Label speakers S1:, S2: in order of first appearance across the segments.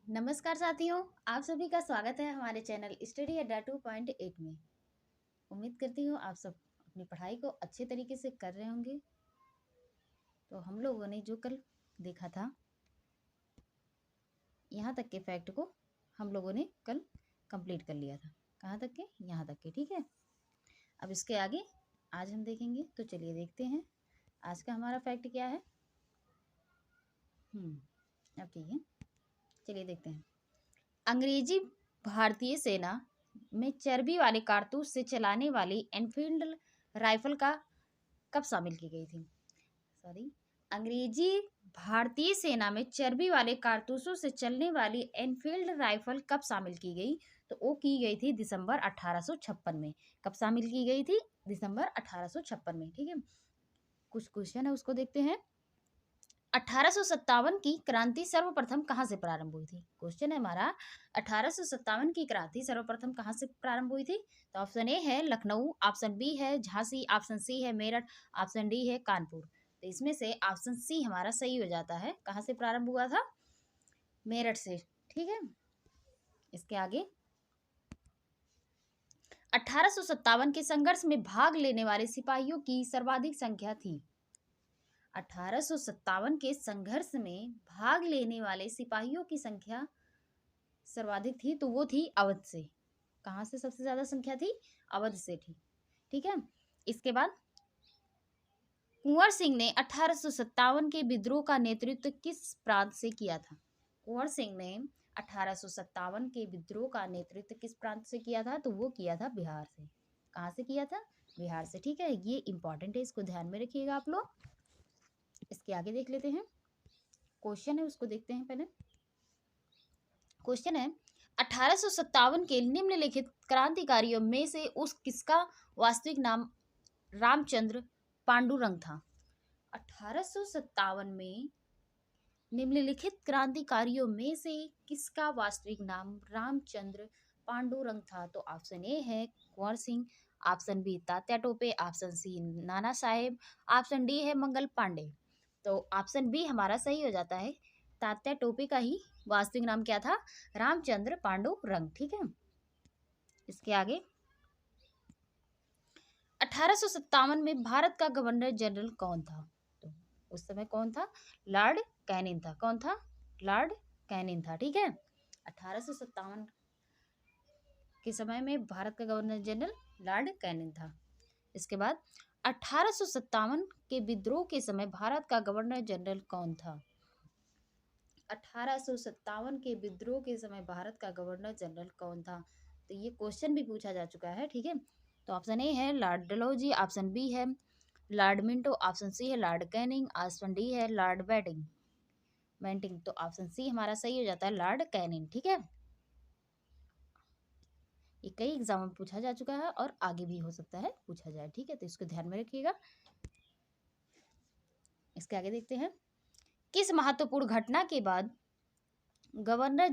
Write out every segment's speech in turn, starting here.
S1: नमस्कार साथियों, आप सभी का स्वागत है हमारे चैनल स्टडी अड्डा 2.8 में। उम्मीद करती हूँ आप सब अपनी पढ़ाई को अच्छे तरीके से कर रहे होंगे। तो हम लोगों ने जो कल देखा था, यहाँ तक के फैक्ट को हम लोगों ने कल कंप्लीट कर लिया था। कहाँ तक के? यहाँ तक के। ठीक है, अब इसके आगे आज हम देखेंगे। तो चलिए देखते हैं आज का हमारा फैक्ट क्या है। अब ठीक है, चलिए देखते हैं। अंग्रेजी भारतीय सेना में चर्बी वाले कारतूस से चलाने वाली एनफील्ड राइफल का कब शामिल की गई थी? सॉरी, अंग्रेजी भारतीय सेना में चर्बी वाले कारतूसों से चलने वाली एनफील्ड राइफल कब शामिल की गई? तो वो की गई थी दिसंबर 1856 में। कब शामिल की गई थी? दिसंबर 1856 में। ठीक है, कुछ क्वेश्चन है उसको देखते हैं। 1857 की क्रांति सर्वप्रथम कहाँ से प्रारंभ हुई थी? क्वेश्चन है हमारा, 1857 की क्रांति सर्वप्रथम कहाँ से प्रारंभ हुई थी? तो ऑप्शन ए है लखनऊ, ऑप्शन बी है झांसी, ऑप्शन सी है मेरठ, ऑप्शन डी है कानपुर। तो इसमें से ऑप्शन सी हमारा सही हो जाता है। कहाँ से प्रारंभ हुआ था? मेरठ से। ठीक है, इसके आगे 1857 के संघर्ष में भाग लेने वाले सिपाहियों की सर्वाधिक संख्या थी। 1857 के संघर्ष में भाग लेने वाले सिपाहियों की संख्या सर्वाधिक थी, तो वो थी अवध से। कहाँ से सबसे ज्यादा संख्या थी? अवध से थी। ठीक है, इसके बाद कुंवर सिंह ने 1857 के विद्रोह का नेतृत्व किस प्रांत से किया था? कुंवर सिंह ने 1857 के विद्रोह का नेतृत्व किस प्रांत से किया था? तो वो किया था बिहार से। कहाँ से किया था? बिहार से। ठीक है, ये इंपॉर्टेंट है, इसको ध्यान में रखिएगा आप लोग। इसके आगे देख लेते हैं, क्वेश्चन है उसको देखते हैं पहले। क्वेश्चन है, 1857 के निम्नलिखित क्रांतिकारियों में से उस किसका वास्तविक नाम रामचंद्र पांडुरंग था? 1857 में निम्नलिखित क्रांतिकारियों में से किसका वास्तविक नाम रामचंद्र पांडुरंग था? तो ऑप्शन ए है Kunwar Singh, option B Tatya Tope, option C Nana Saheb, option D है मंगल पांडे। तो ऑप्शन बी हमारा सही हो जाता है। तात्या टोपे का ही वास्तविक नाम क्या था? रामचंद्र पांडुरंग। ठीक है, इसके आगे 1857 में भारत का गवर्नर जनरल कौन था? तो उस समय कौन था? लॉर्ड कैनिंग था। कौन था? लॉर्ड कैनिंग था। ठीक है, 1857 के समय में भारत का गवर्नर जनरल लॉर्ड कैनिंग था। इसके बाद 1857 के विद्रोह के समय भारत का गवर्नर जनरल कौन था? 1857 के विद्रोह के समय भारत का गवर्नर जनरल कौन था? तो ये क्वेश्चन भी पूछा जा चुका है। ठीक है, तो ऑप्शन ए है लॉर्ड डलहौजी, ऑप्शन बी है लॉर्ड मिंटो, ऑप्शन सी है लॉर्ड कैनिंग, ऑप्शन डी है लॉर्ड बेंटिंग। तो ऑप्शन सी हमारा सही हो जाता है, लॉर्ड कैनिंग। ठीक है, ये कई एग्जाम में पूछा जा चुका है और आगे भी हो सकता है पूछा जाए। ठीक है, तो इसको ध्यान में रखिएगा। इसके आगे देखते हैं, किस महत्वपूर्ण घटना के बाद गवर्नर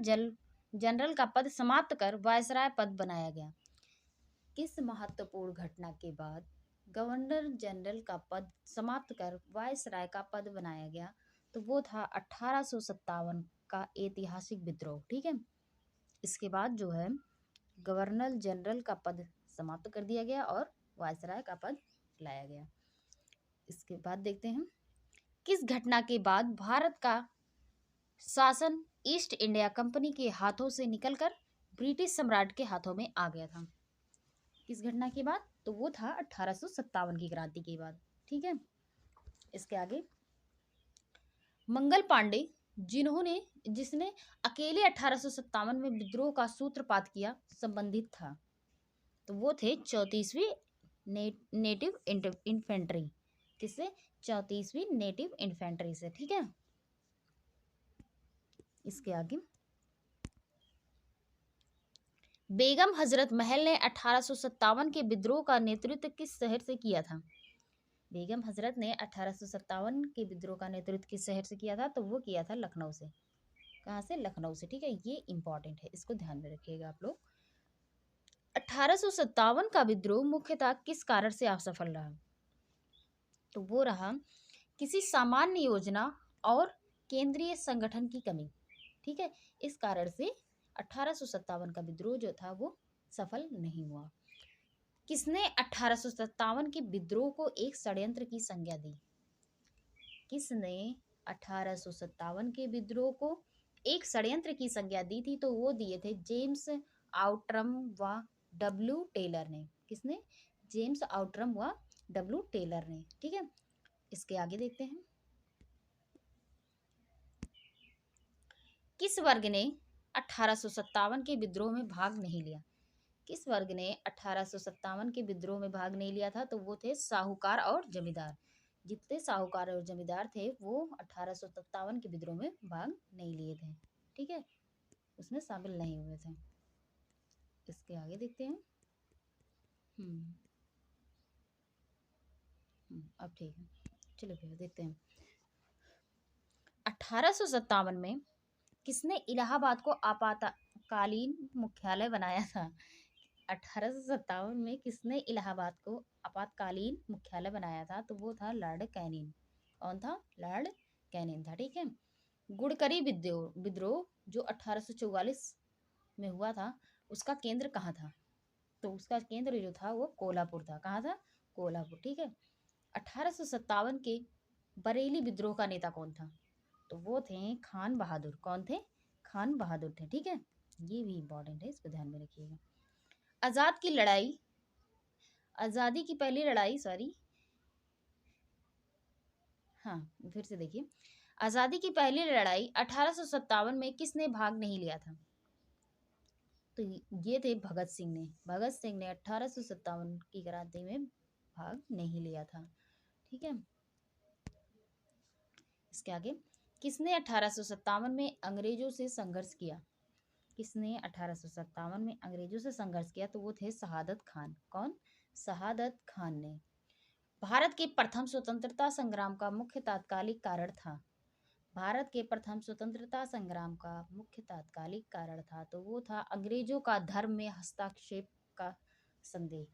S1: जनरल का पद समाप्त कर वायसराय पद बनाया गया? किस महत्वपूर्ण घटना के बाद गवर्नर जनरल का पद समाप्त कर वायसराय का पद बनाया गया? तो वो था 1857 का ऐतिहासिक विद्रोह। ठीक है, इसके बाद जो है गवर्नर जनरल का पद समाप्त कर दिया गया और वायसराय का पद लाया गया। इसके बाद देखते हैं, किस घटना के बाद भारत का शासन ईस्ट इंडिया कंपनी के हाथों से निकलकर ब्रिटिश सम्राट के हाथों में आ गया था? किस घटना के बाद? तो वो था 1857 की क्रांति के बाद। ठीक है, इसके आगे मंगल पांडे जिसने अकेले 1857 में विद्रोह का सूत्रपात किया संबंधित था? तो वो थे 34वीं नेटिव इन्फेंट्री। किससे? 34वीं नेटिव इन्फेंट्री से। ठीक है, इसके आगे बेगम हजरत महल ने 1857 के विद्रोह का नेतृत्व किस शहर से किया था? बेगम हजरत ने 1857 के विद्रोह का नेतृत्व किस शहर से किया था? तो वो किया था लखनऊ से। कहाँ से? लखनऊ से। ठीक है, ये इंपॉर्टेंट है, इसको ध्यान में रखिएगा आप लोग। 1857 का विद्रोह मुख्यतः किस कारण से असफल रहा? तो वो रहा किसी सामान्य योजना और केंद्रीय संगठन की कमी। ठीक है। इस कारण से 1857 का विद्रोह जो था वो सफल नहीं हुआ। किसने 1857 के विद्रोह को एक षड्यंत्र की संज्ञा दी? किसने 1857 के विद्रोह को एक षड्यंत्र की संज्ञा दी थी? तो वो दिए थे जेम्स आउट्रम व डब्ल्यू टेलर ने। किसने? जेम्स आउट्रम व डब्ल्यू टेलर ने। ठीक है, इसके आगे देखते हैं। किस वर्ग ने 1857 के विद्रोह में भाग नहीं लिया? किस वर्ग ने 1857 के विद्रोह में भाग नहीं लिया था? तो वो थे साहूकार और जमींदार। जितने साहूकार और जमींदार थे वो 1857 के विद्रोह में भाग नहीं लिए थे। ठीक है, उसमें शामिल नहीं हुए थे। इसके आगे देखते हैं। हम्म अब ठीक है, चलो भैया देखते हैं। 1857 में किसने इलाहाबाद को आपातकालीन मुख्यालय बनाया था? 1857 में किसने इलाहाबाद को आपातकालीन मुख्यालय बनाया था? तो वो था लॉर्ड कैनिंग। कौन था? लॉर्ड कैनिंग था। ठीक है। गुड़करी विद्रोह विद्रोह जो 1844 में हुआ था, उसका केंद्र कहाँ था? तो उसका केंद्र जो था वो कोल्हापुर था। कहाँ था? कोल्हापुर। ठीक है। 1857 के बरेली विद्रोह का नेता कौन था? तो वो थे खान बहादुर। कौन थे? खान बहादुर थे। ठीक है, ये भी इंपॉर्टेंट है, इसको ध्यान में रखिएगा। आजाद की लड़ाई, आजादी की पहली लड़ाई, सॉरी, हाँ फिर से देखिए। आजादी की पहली लड़ाई 1857 में किसने भाग नहीं लिया था? तो ये थे भगत सिंह ने। भगत सिंह ने 1857 की क्रांति में भाग नहीं लिया था। ठीक है, इसके आगे। किसने 1857 में अंग्रेजों से संघर्ष किया? किसने 1857 में अंग्रेजों से संघर्ष किया? तो वो थे शहादत खान। कौन? शहादत खान ने। भारत के प्रथम स्वतंत्रता संग्राम का मुख्य तात्कालिक कारण था? भारत के प्रथम स्वतंत्रता संग्राम का मुख्य तात्कालिक कारण था, तो वो था अंग्रेजों का धर्म में हस्तक्षेप का संदेह।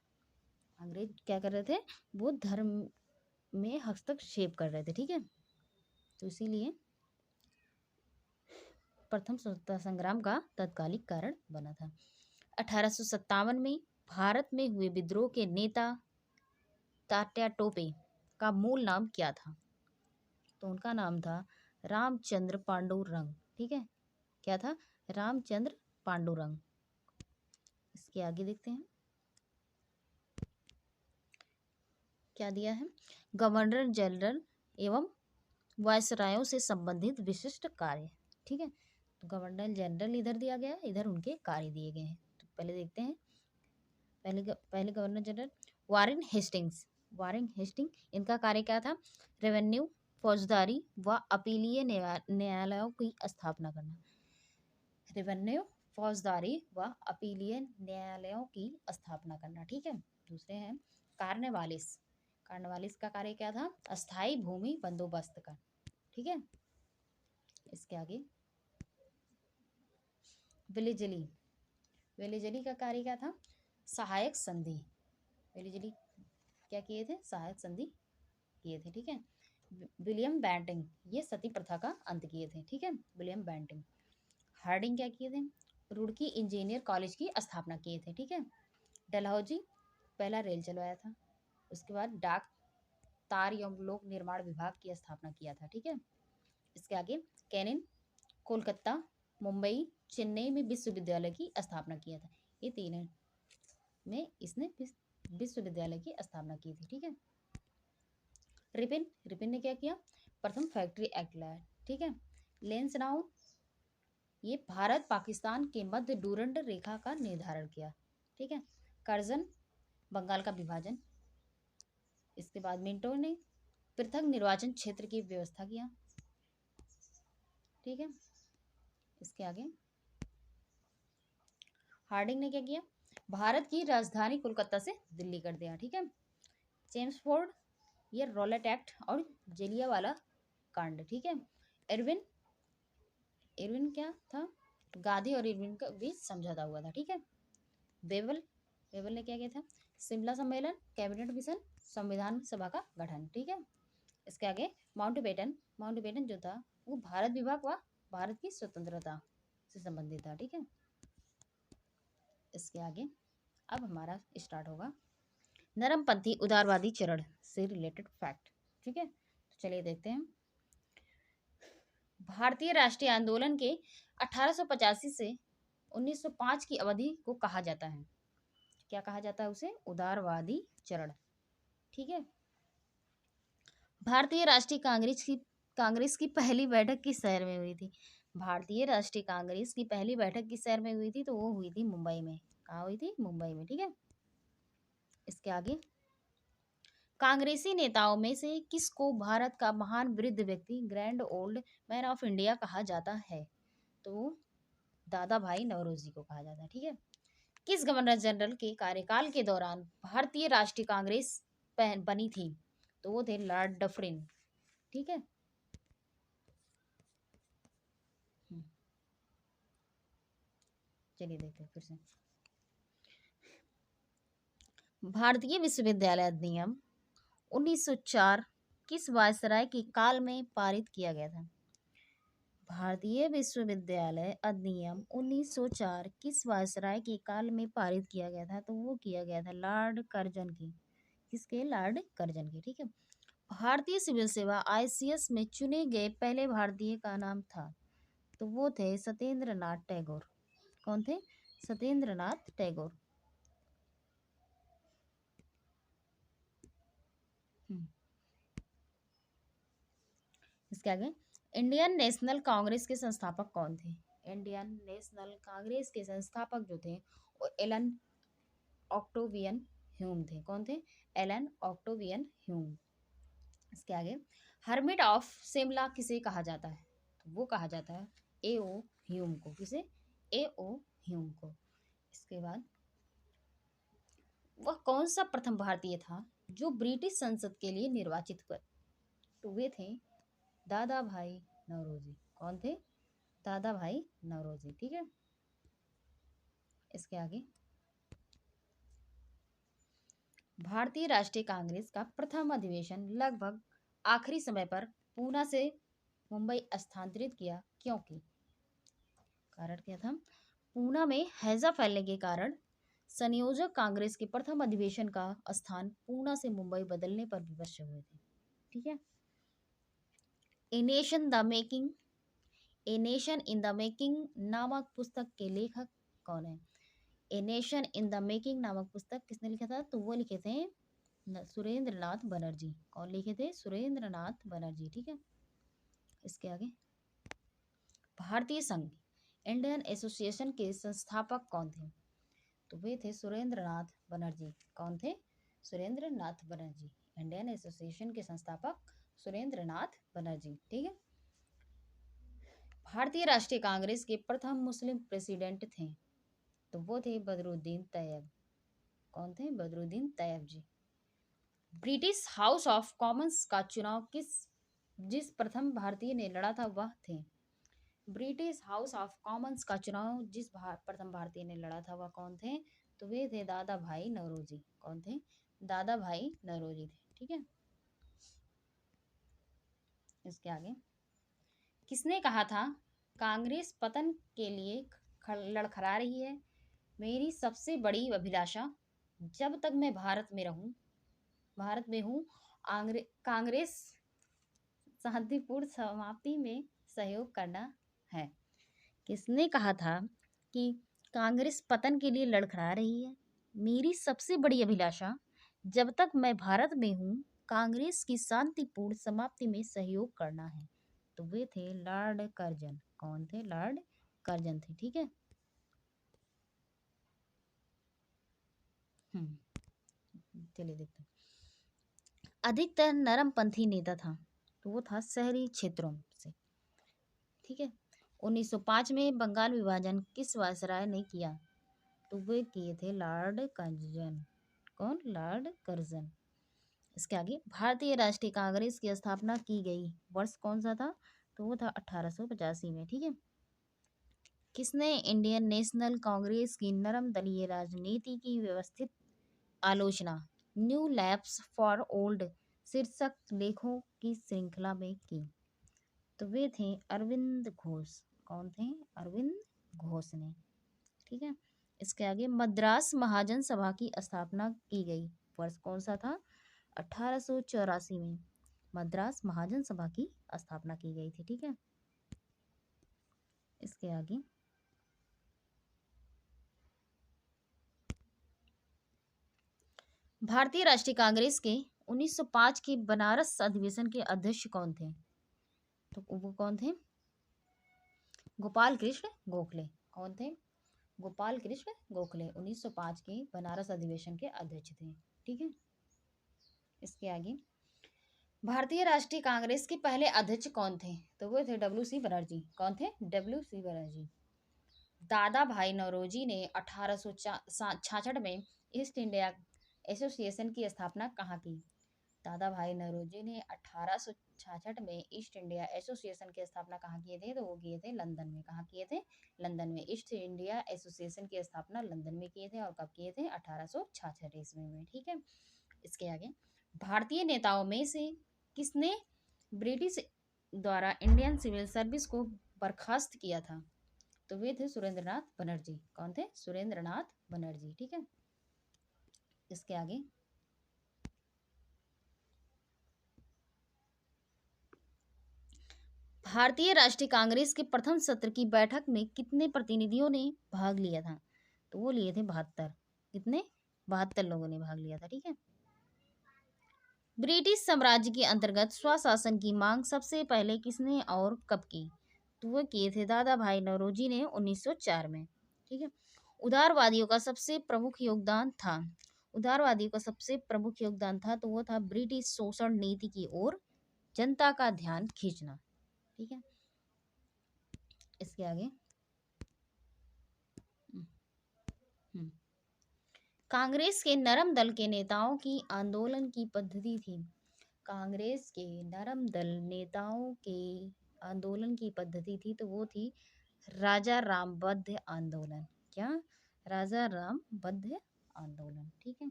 S1: अंग्रेज क्या कर रहे थे? वो धर्म में हस्तक्षेप कर रहे थे। ठीक है, तो इसीलिए प्रथम स्वतंत्रता संग्राम का तत्कालिक कारण बना था। 1857 में भारत में हुए विद्रोह के नेता तात्या टोपे का मूल नाम क्या था? तो उनका नाम था रामचंद्र पांडुरंग। ठीक है, क्या था? रामचंद्र पांडुरंग। इसके आगे देखते हैं क्या दिया है। गवर्नर जनरल एवं वायसरायों से संबंधित विशिष्ट कार्य। ठीक है, तो गवर्नर जनरल इधर दिया गया, इधर उनके कार्य दिए गए हैं। तो पहले देखते हैं। पहले governor general Warren Hastings. Warren Hasting, इनका कार्य क्या था? रेवेन्यू, फौजदारी व अपीलीय न्यायालयों की स्थापना करना। रेवेन्यू, फौजदारी व अपीलीय न्यायालयों की स्थापना करना। ठीक है, दूसरे हैं कार्नवालिस। कार्नवालिस का कार्य क्या था? अस्थाई भूमि बंदोबस्त का। ठीक है, इसके आगे विलेजली। विलेजली का कार्य क्या था? सहायक संधि। विलेजली क्या किए थे? सहायक संधि किए थे। ठीक है। विलियम बेंटिंग, ये सती प्रथा का अंत किए थे। ठीक है, विलियम बेंटिंग। हार्डिंग क्या किए थे? रुड़की इंजीनियर कॉलेज की स्थापना किए थे। ठीक है। डलहौजी पहला रेल चलवाया था। उसके बाद डाक तार एवं लोक निर्माण विभाग की स्थापना किया था। ठीक है, इसके आगे कैनिन कोलकाता, मुंबई, चेन्नई में विश्वविद्यालय की स्थापना किया था। ये तीन में इसने विश्वविद्यालय की स्थापना की थी। ठीक है। रिपिन, रिपिन ने क्या किया? प्रथम फैक्ट्री एक्ट लाया। ठीक है। लेंसडाउन, ये भारत पाकिस्तान के मध्य डूरंड रेखा का निर्धारण किया। ठीक है। कर्जन, बंगाल का विभाजन। इसके बाद मिंटो ने पृथक निर्वाचन क्षेत्र की व्यवस्था किया। ठीक है, इसके आगे हार्डिंग ने क्या किया? भारत की राजधानी कोलकाता से दिल्ली कर दिया। ठीक है। चेम्सफोर्ड, ये रॉलेट एक्ट और जलियांवाला कांड। ठीक है। इरविन, इरविन क्या था? गांधी और इरविन का बीच समझौता हुआ था। ठीक है। बेवल, बेवल ने क्या किया था? शिमला सम्मेलन, कैबिनेट मिशन, संविधान सभा का गठन। ठीक है, इसके आगे माउंटबेटन। माउंटबेटन जो था वो भारत विभाग व भारत की स्वतंत्रता से संबंधित था। ठीक है, इसके आगे अब हमारा स्टार्ट होगा नरमपंथी उदारवादी चरण से रिलेटेड फैक्ट। ठीक है, तो चलिए देखते हैं। भारतीय राष्ट्रीय आंदोलन के 1885 से 1905 की अवधि को कहा जाता है, क्या कहा जाता है उसे? उदारवादी चरण। ठीक है, भारतीय राष्ट्रीय कांग्रेस की पहली बैठक किस शहर में हुई थी? भारतीय राष्ट्रीय कांग्रेस की पहली बैठक किस शहर में हुई थी? तो वो हुई थी मुंबई में। कहाँ हुई थी? मुंबई में। ठीक है, इसके आगे कांग्रेसी नेताओं में से किसको भारत का महान वृद्ध व्यक्ति, grand old man of India कहा जाता है? तो दादा भाई नौरोजी को कहा जाता है। ठीक है, किस गवर्नर जनरल के कार्यकाल के दौरान भारतीय राष्ट्रीय कांग्रेस बनी थी? तो वो थे लॉर्ड डफरिन। ठीक है, चलिए देखते हैं फिर से। भारतीय विश्वविद्यालय अधिनियम 1904 किस वायसराय के काल में पारित किया गया था? भारतीय विश्वविद्यालय अधिनियम 1904 किस वायसराय के काल में पारित किया गया था? तो वो किया गया था लॉर्ड कर्जन की। किसके? लॉर्ड कर्जन की। ठीक है, भारतीय सिविल सेवा आईसीएस में चुने गए पहले भारतीय का नाम था? तो वो थे सत्येंद्र नाथ टैगोर। कौन थे? सत्येंद्र नाथ टैगोर। हम्म, इसके आगे इंडियन नेशनल कांग्रेस के संस्थापक कौन थे? इंडियन नेशनल कांग्रेस के संस्थापक जो थे वो एलन ऑक्टोवियन ह्यूम थे। कौन थे? Allan Octavian Hume. इसके आगे हर्मिट ऑफ शिमला किसे कहा जाता है? तो वो कहा जाता है ए ओ ह्यूम को। किसे? ए ओ ह्यूम को। इसके बाद वह कौन सा प्रथम भारतीय था जो ब्रिटिश संसद के लिए निर्वाचित हुआ? तो वे थे दादा भाई नौरोजी। कौन थे? दादा भाई नौरोजी। ठीक है, इसके आगे भारतीय राष्ट्रीय कांग्रेस का प्रथम अधिवेशन लगभग आखिरी समय पर पूना से मुंबई स्थानांतरित किया क्योंकि? कारण क्या था? पूना में हैजा फैलने के कारण संयोजक कांग्रेस के प्रथम अधिवेशन का स्थान पूना से मुंबई बदलने पर विवश हुए थे। ठीक है, a nation the making a nation in the making नामक पुस्तक के लेखक कौन है? A nation in the making नामक पुस्तक किसने लिखा था? तो वो लिखे थे सुरेंद्र नाथ बनर्जी। कौन लिखे थे? सुरेंद्र नाथ बनर्जी। ठीक है, इसके आगे भारतीय संघ इंडियन एसोसिएशन के संस्थापक कौन थे? तो वे थे सुरेंद्र नाथ बनर्जी। कौन थे? सुरेंद्र नाथ बनर्जी। इंडियन एसोसिएशन के संस्थापक सुरेंद्र नाथ बनर्जी। ठीक है, भारतीय राष्ट्रीय कांग्रेस के प्रथम मुस्लिम प्रेसिडेंट थे? तो वो थे बदरुद्दीन तैयब। कौन थे? बदरुद्दीन तैयब जी। ब्रिटिश हाउस ऑफ कॉमन्स का चुनाव जिस प्रथम भारतीय ने लड़ा था वह थे? ब्रिटिश हाउस ऑफ कॉमन्स का चुनाव जिस प्रथम भारतीय ने लड़ा था वह कौन थे? तो वे थे दादा भाई नौरोजी। कौन थे? दादा भाई नौरोजी थे। ठीक है, इसके आगे किसने कहा था कांग्रेस पतन के लिए लड़खड़ा रही है? मेरी सबसे बड़ी अभिलाषा जब तक मैं भारत में हूँ कांग्रेस शांतिपूर्ण समाप्ति में सहयोग करना है। किसने कहा था कि कांग्रेस पतन के लिए लड़खड़ा रही है? मेरी सबसे बड़ी अभिलाषा जब तक मैं भारत में हूँ कांग्रेस की शांतिपूर्ण समाप्ति में सहयोग करना है। तो वे थे लॉर्ड कर्जन। कौन थे? लॉर्ड कर्जन थे। ठीक है, चलिए देखते हैं। अधिकतर नरमपंथी नेता था? तो वो था शहरी क्षेत्रों से। ठीक है, 1905 में बंगाल विभाजन किस वायसराय ने किया? तो वे किए थे लॉर्ड कर्जन। कौन? Lord Curzon. इसके आगे भारतीय राष्ट्रीय कांग्रेस की स्थापना की गई वर्ष कौन सा था? तो वो था 1885 में। ठीक है, किसने इंडियन नेशनल कांग्रेस की नरम दलीय राजनीति की व्यवस्थित आलोचना न्यू लैप्स फॉर ओल्ड शीर्षक लेखों की श्रृंखला में की? तो वे थे अरविंद घोष। कौन थे? अरविंद घोष ने। ठीक है। इसके आगे मद्रास महाजन सभा की स्थापना की गई। वर्ष कौन सा था? 1884 में मद्रास महाजन सभा की स्थापना की गई थी। ठीक है। इसके आगे भारतीय राष्ट्रीय कांग्रेस के 1905 के बनारस अधिवेशन के अध्यक्ष कौन थे? तो वो कौन थे? गोपाल कृष्ण गोखले। कौन थे? गोपाल कृष्ण गोखले 1905 के बनारस अधिवेशन के अध्यक्ष थे। ठीक है। इसके आगे भारतीय राष्ट्रीय कांग्रेस के पहले अध्यक्ष कौन थे? तो वो थे डब्ल्यू.सी. बनर्जी। कौन थे? डब्ल्यू.सी. बनर्जी। दादा भाई नौरोजी ने 1866 में ईस्ट इंडिया एसोसिएशन की स्थापना कहाँ की? दादा भाई नौरोजी ने 1866 में ईस्ट इंडिया एसोसिएशन की स्थापना कहाँ किए थे? तो वो किए थे लंदन में। कहाँ किए थे? लंदन में। ईस्ट इंडिया एसोसिएशन की स्थापना लंदन में किए थे। और कब किए थे? 1866 ईस्वी में। ठीक है। इसके आगे भारतीय नेताओं में से किसने ब्रिटिश द्वारा इंडियन सिविल सर्विस को बर्खास्त किया था? तो वे थे सुरेंद्रनाथ बनर्जी। कौन थे? सुरेंद्रनाथ बनर्जी। ठीक है। इसके आगे भारतीय राष्ट्रीय कांग्रेस के प्रथम सत्र की बैठक में कितने प्रतिनिधियों ने भाग लिया था? तो वो लिए थे 72। कितने? 72 लोगों ने भाग लिया था। ठीक है। ब्रिटिश साम्राज्य के अंतर्गत स्वशासन की मांग सबसे पहले किसने और कब की? तो वो किए थे दादा भाई नौरोजी ने 1904 में। ठीक है। उदारवादियों का सबसे प्रमुख योगदान था। उदारवादियों का सबसे प्रमुख योगदान था तो वो था ब्रिटिश शोषण नीति की ओर जनता का ध्यान खींचना। ठीक है। इसके आगे हम्म, कांग्रेस के नरम दल के नेताओं की आंदोलन की पद्धति थी। कांग्रेस के नरम दल नेताओं के आंदोलन की पद्धति थी तो वो थी राजा राम बद्ध आंदोलन। क्या? राजा राम बद्ध आंदोलन। ठीक है।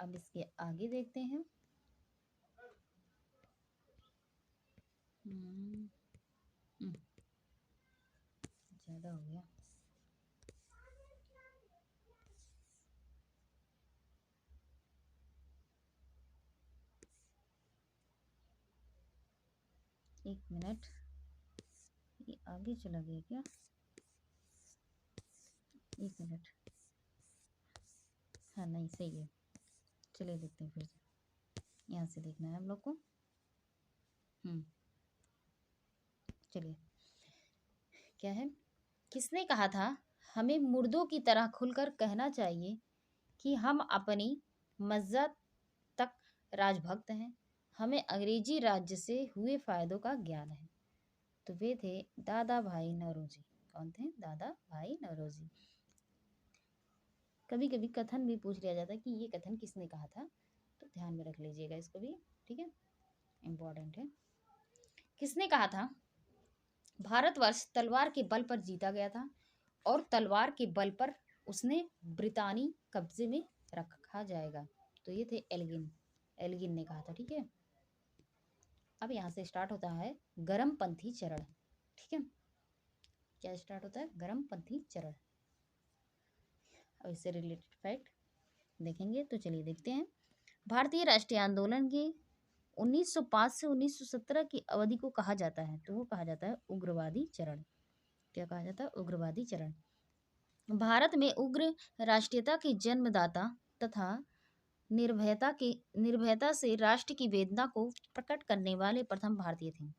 S1: अब इसके आगे देखते हैं। हम्म, हम्म, ज्यादा हो गया। एक मिनट, ये आगे चला गया क्या? एक मिनट। हाँ नहीं, सही है। चलिए देखते हैं फिर से। यहाँ से देखना है हम लोग को। चलिए, क्या है? किसने कहा था हमें मुर्दों की तरह खुलकर कहना चाहिए कि हम अपनी मज्जा तक राजभक्त हैं, हमें अंग्रेजी राज्य से हुए फायदों का ज्ञान है? तो वे थे दादा भाई नौरोजी। कौन थे? दादा भाई नौरोजी। कभी कभी कथन भी पूछ लिया जाता है कि ये कथन किसने कहा था, तो ध्यान में रख लीजिएगा इसको भी। ठीक है। इम्पोर्टेंट है। किसने कहा था भारतवर्ष तलवार के बल पर जीता गया था और तलवार के बल पर उसने ब्रितानी कब्जे में रखा जाएगा? तो ये थे एल्गिन। एल्गिन ने कहा था। ठीक है। अब यहाँ से स्टार्ट होता है गरमपंथी चरण। ठीक है। क्या स्टार्ट होता है? गरमपंथी चरण। अब इससे रिलेटेड फैक्ट देखेंगे तो चलिए देखते हैं। भारतीय राष्ट्रीय आंदोलन के 1905 से 1917 की अवधि को कहा जाता है तो वो कहा जाता है उग्रवादी चरण। क्या कहा जाता है? उग्रवादी चरण। भारत में उग्र राष्ट्रीयता के जन्मदाता तथा निर्भयता से राष्ट्र की वेदना को प्रकट करने वाले प्रथम भारतीय थे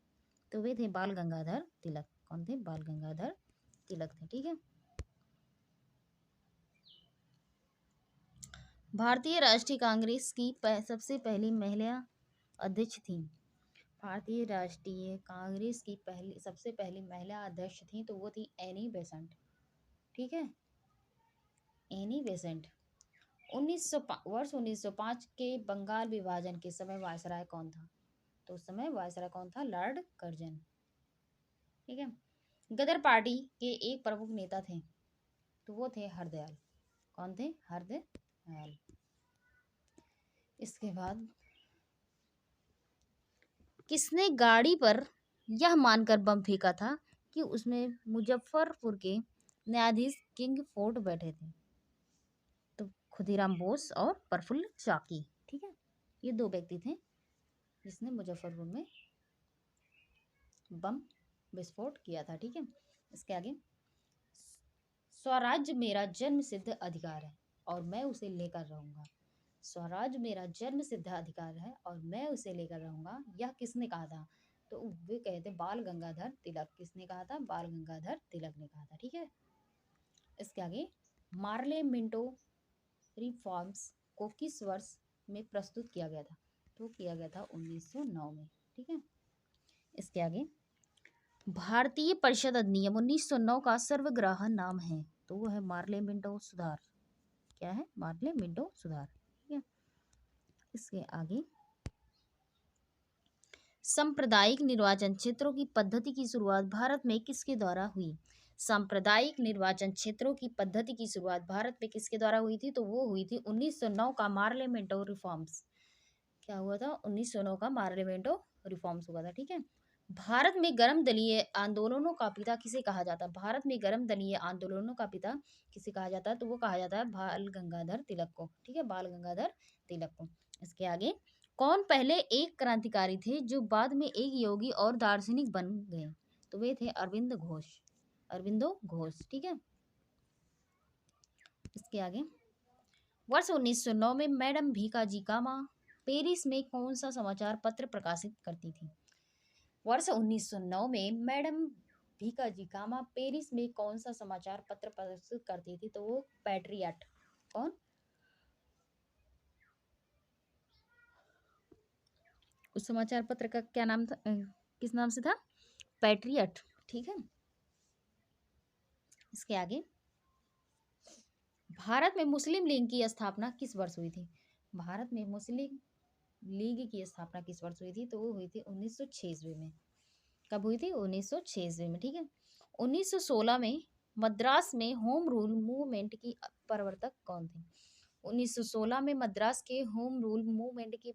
S1: तो वे थे बाल गंगाधर तिलक। कौन थे? बाल गंगाधर तिलक थे। ठीक है। भारतीय राष्ट्रीय कांग्रेस की सबसे पहली महिला अध्यक्ष थी। भारतीय राष्ट्रीय कांग्रेस की सबसे पहली महिला अध्यक्ष थी तो वो थी एनी बेसेंट। ठीक है। Annie Besant. 1905 के बंगाल विभाजन के समय वायसराय कौन था? तो उस समय वायसराय कौन था? Lord Curzon. ठीक है। गदर पार्टी के एक प्रमुख नेता थे तो वो थे हरदयाल। कौन थे? हरदयाल। इसके बाद किसने गाड़ी पर यह मानकर बम फेंका था कि उसमें मुजफ्फरपुर के न्यायाधीश किंग फोर्ड बैठे थे। तो खुदीराम बोस और प्रफुल्ल चाकी, ठीक है, ये दो व्यक्ति थे जिसने मुजफ्फरपुर में बम विस्फोट किया था। ठीक है, इसके आगे, स्वराज्य मेरा जन्म सिद्ध अधिकार है और मैं उसे लेकर रहूंगा। स्वराज मेरा जन्म सिद्ध अधिकार है और मैं उसे लेकर रहूंगा, यह किसने कहा था? तो वे कहे थे बाल गंगाधर तिलक। किसने कहा था? बाल गंगाधर तिलक ने कहा था। ठीक है, इसके आगे, मार्ले मिंटो रिफॉर्म्स को किस वर्ष में प्रस्तुत किया गया था? तो किया गया था 1909 में। ठीक है, इसके आगे, भारतीय परिषद अधिनियम 1909 का सर्वग्राही नाम है। तो वो है मार्ले मिंटो सुधार। क्या है? मार्ले मिंटो सुधार। ठीक है, इसके आगे, सांप्रदायिक निर्वाचन क्षेत्रों की पद्धति की शुरुआत भारत में किसके द्वारा हुई? सांप्रदायिक निर्वाचन क्षेत्रों की पद्धति की शुरुआत भारत में किसके द्वारा हुई थी? तो वो हुई थी 1909 का मार्लियामेंटो रिफॉर्म्स। क्या हुआ था? 1909 का मार्लियामेंटो रिफॉर्म्स हुआ था। ठीक है, भारत में गर्म दलीय आंदोलनों का पिता किसे कहा जाता है? भारत में गर्म दलीय आंदोलनों का पिता किसे कहा जाता है? तो वो कहा जाता है बाल गंगाधर तिलक को। ठीक है, बाल गंगाधर तिलक को। इसके आगे, कौन पहले एक क्रांतिकारी थे जो बाद में एक योगी और दार्शनिक बन गए? तो वे थे अरविंद घोष, अरविंदो घोष। ठीक है, इसके आगे, वर्ष 1909 में मैडम भीकाजी कामा पेरिस में कौन सा समाचार पत्र प्रकाशित करती थी? वर्ष 1909 में मैडम भीकाजी कामा पेरिस में कौन सा समाचार पत्र प्रकाशित करती थी? तो वो पैट्रियट। कौन? उस समाचार पत्र का क्या नाम था? किस नाम से था? पैट्रियट। ठीक है, इसके आगे, भारत में मुस्लिम लीग की स्थापना किस वर्ष हुई थी? भारत में मुस्लिम लीग की स्थापना किस वर्ष हुई थी? तो वो हुई थी 1906 में। कब हुई थी? 1906 में। ठीक है, 1916 में मद्रास में होम रूल मूवमेंट की प्रवर्तक कौन थे? 1916 में मद्रास के होम रूल मूवमेंट के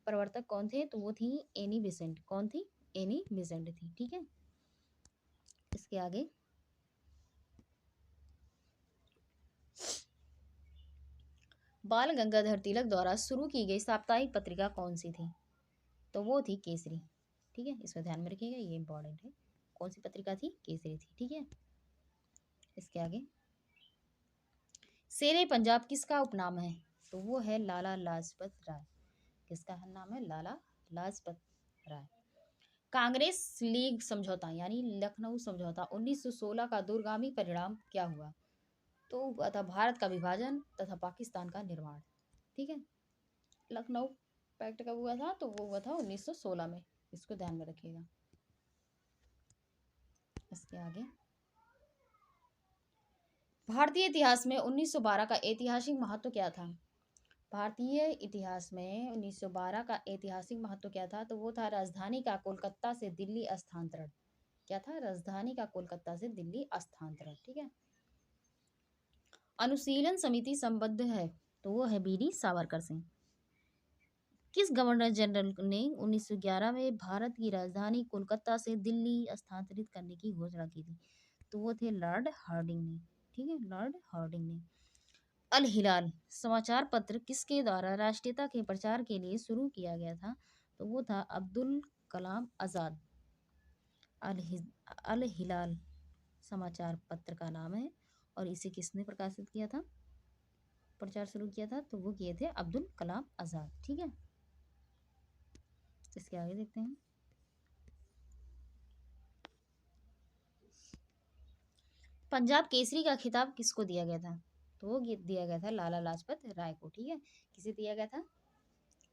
S1: प्रवर्तक कौन थे? तो वो थी एनी बेसेंट। कौन थी? एनी बेसेंट थी। ठीक है, इसके आगे, बाल गंगाधर तिलक द्वारा शुरू की गई साप्ताहिक पत्रिका कौन सी थी? तो वो थी केसरी। ठीक है, इसको ध्यान में रखिएगा, ये इंपॉर्टेंट है। कौन सी पत्रिका थी? केसरी थी। ठीक है, इसके आगे, शेरे पंजाब किसका उपनाम है? तो वो है लाला लाजपत राय। किसका नाम है? लाला लाजपत राय। कांग्रेस लीग समझौता यानी लखनऊ समझौता 1916 का दूरगामी परिणाम क्या हुआ? तो हुआ था भारत का विभाजन तथा पाकिस्तान का निर्माण। ठीक है, लखनऊ पैक्ट कब हुआ था? तो वो हुआ था 1916 में। इसको ध्यान में रखिएगा। इसके आगे, भारतीय इतिहास में 1912 का ऐतिहासिक महत्व क्या था? भारतीय इतिहास में 1912 का ऐतिहासिक महत्व क्या था? तो वो था राजधानी का कोलकाता से दिल्ली स्थानांतरण। क्या था? राजधानी का कोलकाता से दिल्ली स्थानांतरण। ठीक है, अनुशीलन समिति संबद्ध है। तो वो है बीडी सावरकर सिंह। किस गवर्नर जनरल ने 1911 में भारत की राजधानी कोलकाता से दिल्ली स्थानांतरित करने की घोषणा की थी? तो वो थे लॉर्ड हार्डिंग ने। ठीक है, लॉर्ड हार्डिंग ने। अल हिलाल समाचार पत्र किसके द्वारा राष्ट्रीयता के प्रचार के लिए शुरू किया गया था? तो वो था अब्दुल कलाम आज़ाद। अल हिलाल समाचार पत्र का नाम है और इसे किसने प्रकाशित किया था, प्रचार शुरू किया था? तो वो किए थे अब्दुल कलाम आज़ाद। ठीक है, इसके आगे देखते हैं, पंजाब केसरी का खिताब किसको दिया गया था? तो वो दिया गया था लाला लाजपत राय को। ठीक है, किसे दिया गया था?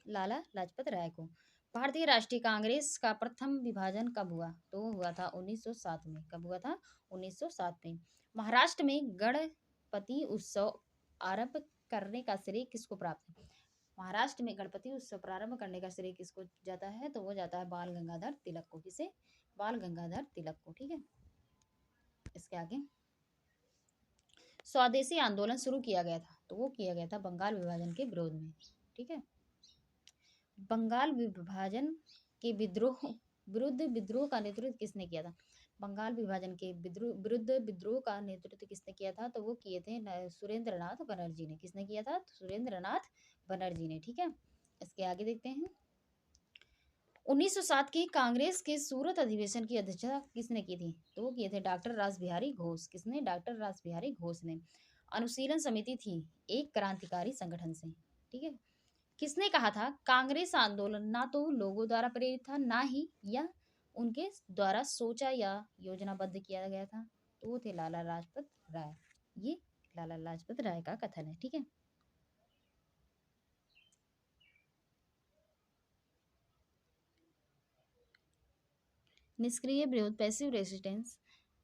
S1: लाला लाजपत राय को। भारतीय राष्ट्रीय कांग्रेस का प्रथम विभाजन कब हुआ? तो वो हुआ था 1907 में। कब हुआ था? 1907 में। महाराष्ट्र में गणपति उत्सव आरंभ करने का श्रेय किसको प्राप्त है? महाराष्ट्र में गणपति उत्सव प्रारंभ करने का श्रेय किसको जाता है? तो वो जाता है बाल गंगाधर तिलक को। किसे? बाल गंगाधर तिलक को। ठीक है, इसके आगे, स्वदेशी आंदोलन शुरू किया गया था। तो वो किया गया था बंगाल विभाजन के विरोध में। ठीक है, बंगाल विभाजन के विद्रोह विरुद्ध विद्रोह का नेतृत्व किसने किया था? बंगाल विभाजन के विरुद्ध विद्रोह का नेतृत्व किसने किया था? तो वो किए थे सुरेंद्र नाथ बनर्जी ने। किसने किया था? सुरेंद्र नाथ बनर्जी ने। ठीक है, इसके आगे देखते हैं। 1907 की कांग्रेस के सूरत अधिवेशन की अध्यक्षता किसने की थी? तो वो किए थे डॉक्टर रासबिहारी घोष। किसने? डॉक्टर रासबिहारी घोष ने। अनुशीलन समिति थी एक क्रांतिकारी संगठन से। ठीक है, किसने कहा था कांग्रेस आंदोलन ना तो लोगों द्वारा प्रेरित था, ना ही या उनके द्वारा सोचा या योजनाबद्ध किया गया था? तो वो थे लाला लाजपत राय। ये लाला लाजपत राय का कथन है। ठीक है, निष्क्रिय विरोध पैसिव रेजिस्टेंस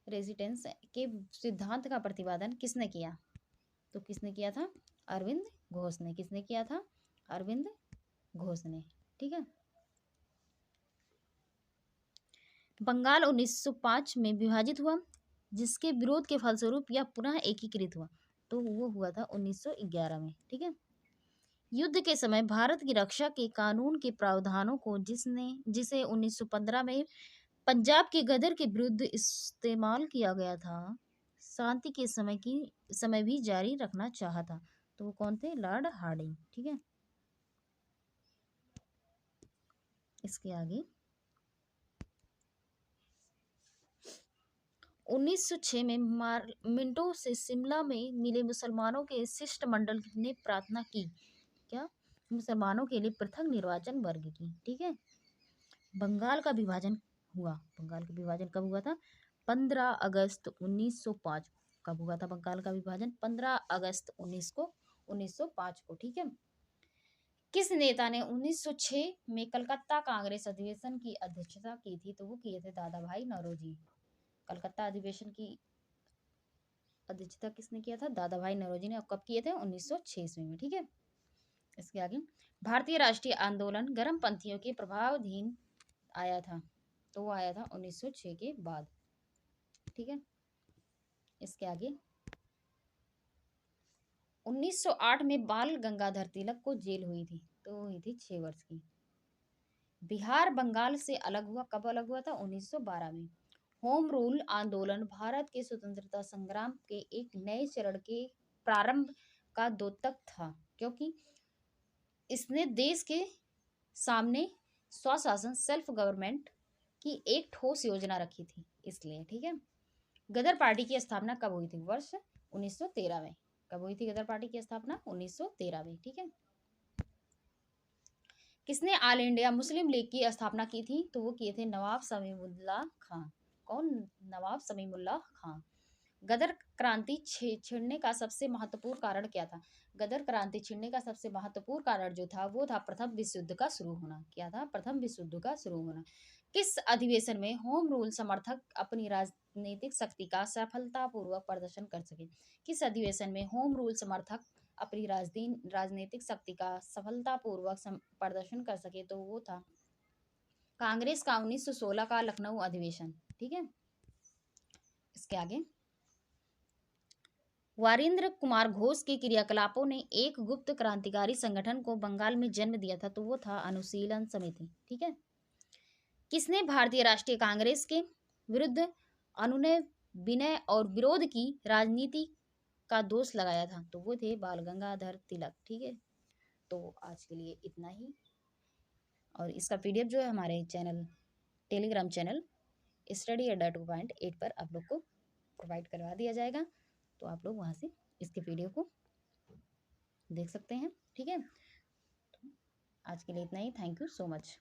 S1: रेजिस्टेंस के सिद्धांत का प्रतिपादन किसने किया? तो किसने किया था? अरविंद घोष ने। किसने किया था? अरविंद घोष ने। ठीक है, बंगाल 1905 में विभाजित हुआ, जिसके विरोध के फलस्वरूप यह पुनः एकीकृत हुआ। तो वो हुआ था 1911 में। ठीक है, युद्ध के समय भारत की रक्षा के कानून के प्रावधानों को जिसे 1915 में पंजाब के गदर के विरुद्ध इस्तेमाल किया गया था, शांति के समय भी जारी रखना चाहा था। तो वो कौन थे? Lord Hardinge. ठीक है, इसके आगे 1906 में मिंटो से शिमला में मिले मुसलमानों के शिष्टमंडल ने प्रार्थना की। क्या? मुसलमानों के लिए पृथक निर्वाचन वर्ग की। ठीक है, बंगाल का विभाजन हुआ। बंगाल का विभाजन कब हुआ था? 15 अगस्त 1905। कब हुआ था बंगाल का विभाजन? 15 अगस्त 1905 को। ठीक है, किस नेता ने 1906 में कलकत्ता कांग्रेस अधिवेशन की अध्यक्षता की थी? तो वो किए थे दादा भाई नौरोजी। कलकत्ता अधिवेशन की अध्यक्षता किसने किया था? दादा भाई नौरोजी ने। और कब किए थे? 1906 ईस्वी में। ठीक है, इसके आगे भारतीय राष्ट्रीय आंदोलन गर्मपंथियों के प्रभावाधीन आया था। तो वो आया था 1906 के बाद। ठीक है, इसके आगे 1908 में बाल गंगाधर तिलक को जेल हुई थी। तो वो हुई थी 6 वर्ष की। बिहार बंगाल से अलग हुआ। कब अलग हुआ था? 1912 में। होम रूल आंदोलन भारत के स्वतंत्रता संग्राम के एक नए चरण के प्रारंभ का द्योतक था, क्योंकि इसने देश के सामने स्वशासन सेल्फ गवर्नमेंट की एक ठोस योजना रखी थी, इसलिए। ठीक है, गदर पार्टी की स्थापना कब हुई थी? वर्ष 1913 में। कब हुई थी गदर पार्टी की स्थापना? 1913 में। ठीक है, किसने ऑल इंडिया मुस्लिम लीग की स्थापना की थी? तो वो किए थे नवाब समीमुल्लाह खां। कौन? नवाब समीमुल्लाह खां। गदर क्रांति छिड़ने का सबसे महत्वपूर्ण कारण क्या था? गदर क्रांति छिड़ने का सबसे महत्वपूर्ण कारण जो था वो था प्रथम विश्व युद्ध का शुरू होना। क्या था? प्रथम विश्व युद्ध का शुरू होना। किस अधिवेशन में होम रूल समर्थक अपनी राजनीतिक शक्ति का सफलतापूर्वक प्रदर्शन कर सके? किस अधिवेशन में होम रूल समर्थक अपनी राजनीतिक शक्ति का सफलतापूर्वक प्रदर्शन कर सके? तो वो था कांग्रेस का 1916 का लखनऊ अधिवेशन। ठीक है, इसके आगे वारिंद्र कुमार घोष के क्रियाकलापों ने एक गुप्त क्रांतिकारी संगठन को बंगाल में जन्म दिया था। तो वो था अनुशीलन समिति। ठीक है, किसने भारतीय राष्ट्रीय कांग्रेस के विरुद्ध अनुनय विनय और विरोध की राजनीति का दोष लगाया था? तो वो थे बाल गंगाधर तिलक। ठीक है, तो आज के लिए इतना ही। और इसका पीडीएफ जो है हमारे टेलीग्राम चैनल स्टडी अड्डा 2.8 पर आप लोग को प्रोवाइड करवा दिया जाएगा। तो आप लोग वहाँ से इसके पीडीएफ को देख सकते हैं। ठीक है, आज के लिए इतना ही। Thank you so much.